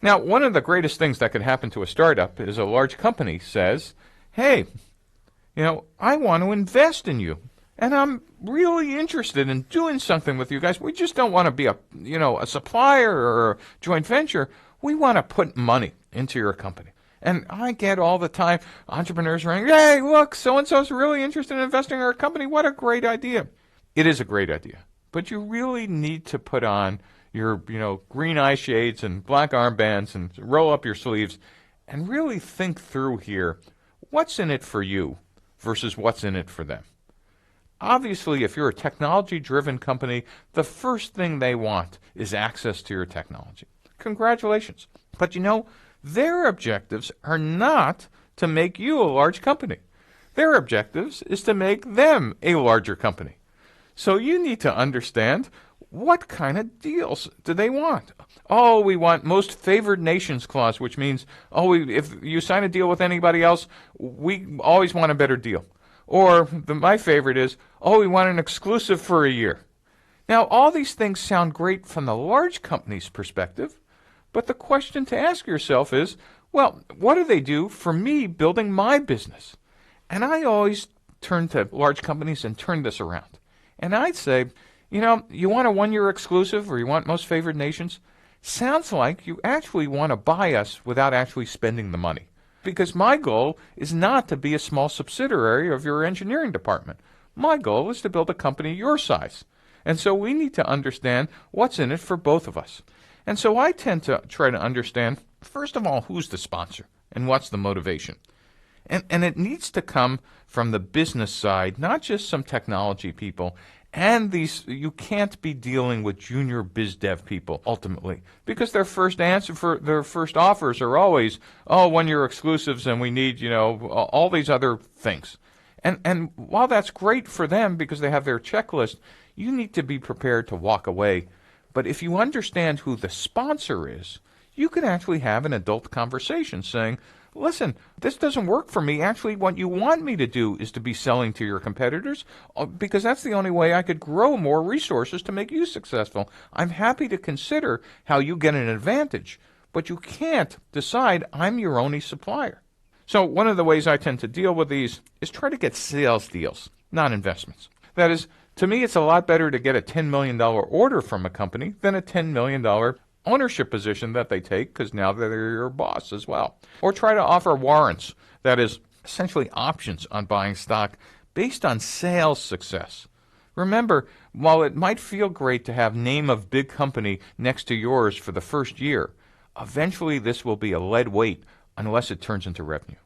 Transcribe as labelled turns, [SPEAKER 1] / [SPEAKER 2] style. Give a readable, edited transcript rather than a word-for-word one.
[SPEAKER 1] Now, one of the greatest things that could happen to a startup is a large company says, hey, I want to invest in you. And I'm really interested in doing something with you guys. We just don't want to be a supplier or a joint venture. We want to put money into your company. And I get all the time entrepreneurs saying, hey, look, so-and-so's really interested in investing in our company. What a great idea. It is a great idea. But you really need to put on your, green eye shades and black armbands and roll up your sleeves and really think through here, what's in it for you versus what's in it for them. Obviously, if you're a technology-driven company, the first thing they want is access to your technology. Congratulations. But their objectives are not to make you a large company. Their objectives is to make them a larger company. So you need to understand, what kind of deals do they want? Oh, we want most favored nations clause, which means, if you sign a deal with anybody else, we always want a better deal. Or my favorite is, we want an exclusive for a year. Now, all these things sound great from the large company's perspective, but the question to ask yourself is, well, what do they do for me building my business? And I always turn to large companies and turn this around. And I'd say, you want a one-year exclusive or you want most favored nations? Sounds like you actually want to buy us without actually spending the money. Because my goal is not to be a small subsidiary of your engineering department. My goal is to build a company your size. And so we need to understand what's in it for both of us. And so I tend to try to understand, first of all, who's the sponsor and what's the motivation. And it needs to come from the business side, not just some technology people. And you can't be dealing with junior biz dev people ultimately, because their first answer for their first offers are always, 1-year exclusives and we need, all these other things. And while that's great for them because they have their checklist, you need to be prepared to walk away. But if you understand who the sponsor is, you can actually have an adult conversation saying, listen, this doesn't work for me. Actually, what you want me to do is to be selling to your competitors because that's the only way I could grow more resources to make you successful. I'm happy to consider how you get an advantage, but you can't decide I'm your only supplier. So one of the ways I tend to deal with these is try to get sales deals, not investments. That is, to me, it's a lot better to get a $10 million order from a company than a $10 million ownership position that they take because now they're your boss as well. Or try to offer warrants, that is essentially options on buying stock based on sales success. Remember, while it might feel great to have name of big company next to yours for the first year, eventually this will be a lead weight unless it turns into revenue.